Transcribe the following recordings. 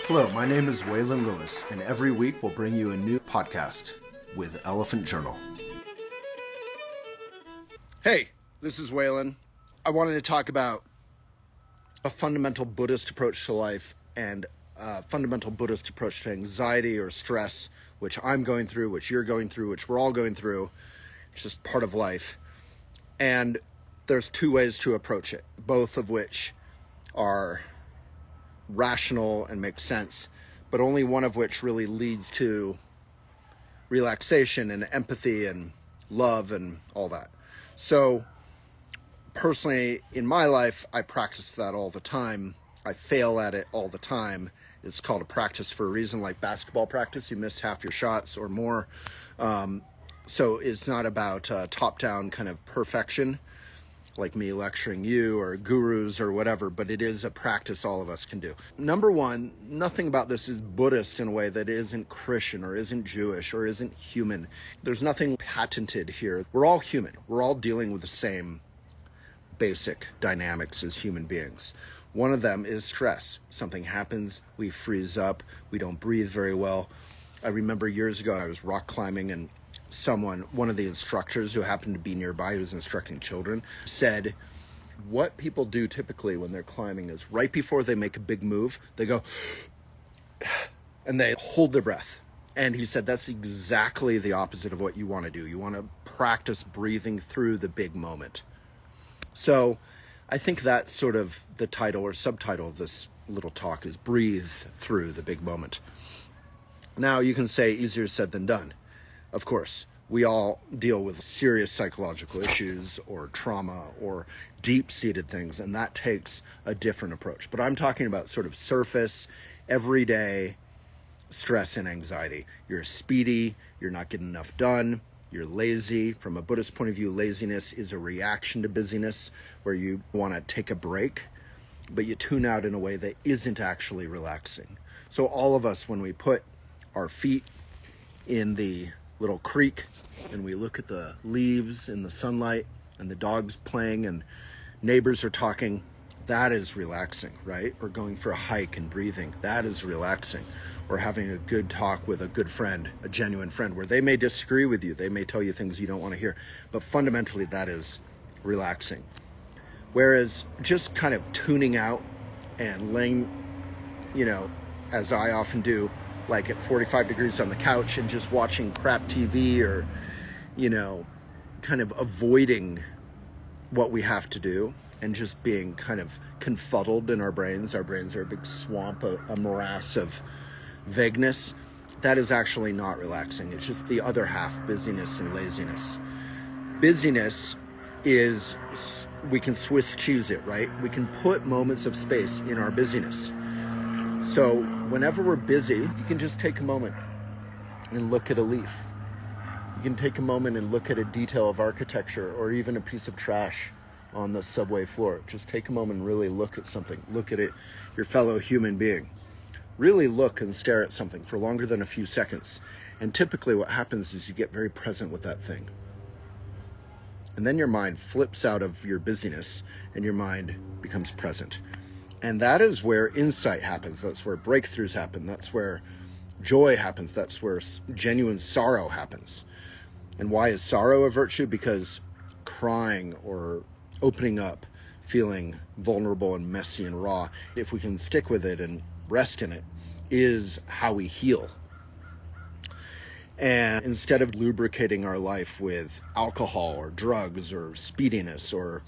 Hello, my name is Waylon Lewis, and every week we'll bring you a new podcast with Elephant Journal. Hey, this is Waylon. I wanted to talk about a fundamental Buddhist approach to life and a fundamental Buddhist approach to anxiety or stress, which I'm going through, which you're going through, which we're all going through. It's just part of life. And there's two ways to approach it, both of which are rational and make sense, but only one of which really leads to relaxation and empathy and love and all that. So personally, in my life, I practice that all the time. I fail at it all the time. It's called a practice for a reason, like basketball practice. You miss half your shots or more. So it's not about top-down kind of perfection, like me lecturing you or gurus or whatever, but it is a practice all of us can do. Number one, nothing about this is Buddhist in a way that isn't Christian or isn't Jewish or isn't human. There's nothing patented here. We're all human. We're all dealing with the same basic dynamics as human beings. One of them is stress. Something happens, we freeze up, we don't breathe very well. I remember years ago I was rock climbing, and one of the instructors who happened to be nearby, who was instructing children, said what people do typically when they're climbing is right before they make a big move, they go and they hold their breath. And he said that's exactly the opposite of what you want to do. You want to practice breathing through the big moment. So I think that's sort of the title or subtitle of this little talk, is breathe through the big moment. Now you can say easier said than done. Of course, we all deal with serious psychological issues or trauma or deep-seated things, and that takes a different approach. But I'm talking about sort of surface, everyday stress and anxiety. You're speedy, you're not getting enough done, you're lazy. From a Buddhist point of view, laziness is a reaction to busyness, where you want to take a break, but you tune out in a way that isn't actually relaxing. So all of us, when we put our feet in the little creek and we look at the leaves in the sunlight and the dogs playing and neighbors are talking, that is relaxing, right? Or going for a hike and breathing, that is relaxing. Or having a good talk with a good friend, a genuine friend, where they may disagree with you, they may tell you things you don't want to hear, but fundamentally that is relaxing. Whereas just kind of tuning out and laying, as I often do, like at 45 degrees on the couch and just watching crap TV or, kind of avoiding what we have to do and just being kind of confuddled in our brains. Our brains are a big swamp, a morass of vagueness. That is actually not relaxing. It's just the other half, busyness and laziness. Busyness is, we can Swiss cheese it, right? We can put moments of space in our busyness. So whenever we're busy, you can just take a moment and look at a leaf. You can take a moment and look at a detail of architecture or even a piece of trash on the subway floor. Just take a moment and really look at something. Look at it, your fellow human being. Really look and stare at something for longer than a few seconds. And typically what happens is you get very present with that thing. And then your mind flips out of your busyness and your mind becomes present. And that is where insight happens. That's where breakthroughs happen. That's where joy happens. That's where genuine sorrow happens. And why is sorrow a virtue? Because crying or opening up, feeling vulnerable and messy and raw, if we can stick with it and rest in it, is how we heal. And instead of lubricating our life with alcohol or drugs or speediness or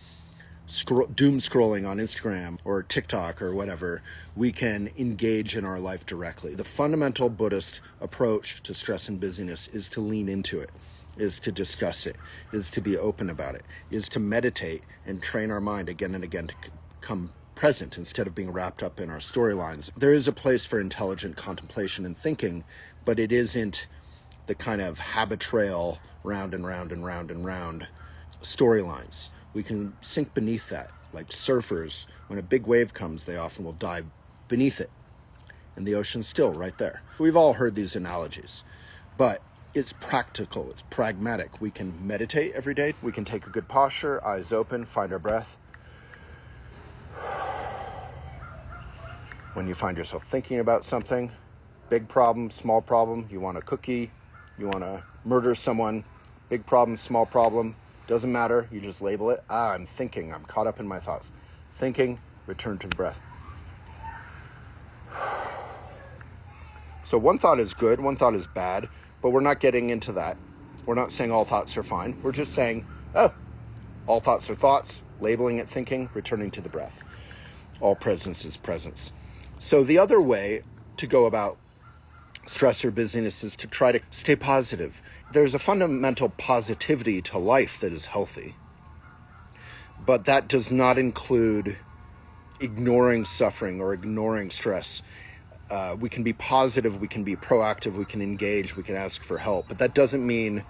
doom scrolling on Instagram or TikTok or whatever, we can engage in our life directly. The fundamental Buddhist approach to stress and busyness is to lean into it, is to discuss it, is to be open about it, is to meditate and train our mind again and again to come present instead of being wrapped up in our storylines. There is a place for intelligent contemplation and thinking, but it isn't the kind of habit trail round and round and round and round storylines. We can sink beneath that. Like surfers, when a big wave comes, they often will dive beneath it. And the ocean's still right there. We've all heard these analogies, but it's practical, it's pragmatic. We can meditate every day. We can take a good posture, eyes open, find our breath. when you find yourself thinking about something, big problem, small problem, you want a cookie, you want to murder someone, big problem, small problem, doesn't matter, you just label it. I'm thinking, I'm caught up in my thoughts. Thinking, return to the breath. So one thought is good, one thought is bad, but we're not getting into that. We're not saying all thoughts are fine. We're just saying, oh, all thoughts are thoughts, labeling it thinking, returning to the breath. All presence is presence. So the other way to go about stress or busyness is to try to stay positive. There's a fundamental positivity to life that is healthy, but that does not include ignoring suffering or ignoring stress. We can be positive, we can be proactive, we can engage, we can ask for help, but that doesn't mean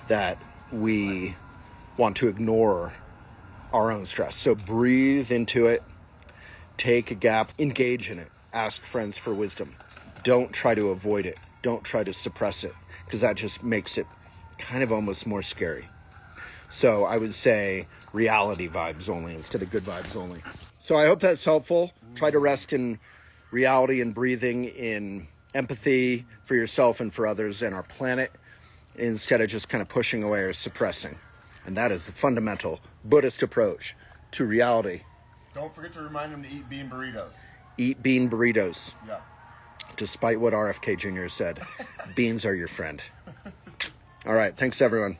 that we want to ignore our own stress. So breathe into it, take a gap, engage in it, ask friends for wisdom. Don't try to avoid it. Don't try to suppress it, because that just makes it kind of almost more scary. So I would say reality vibes only instead of good vibes only. So I hope that's helpful. Try to rest in reality and breathing, in empathy for yourself and for others and our planet, instead of just kind of pushing away or suppressing. And that is the fundamental Buddhist approach to reality. Don't forget to remind them to eat bean burritos. Eat bean burritos. Yeah. Despite what RFK Jr. said, beans are your friend. All right. Thanks, everyone.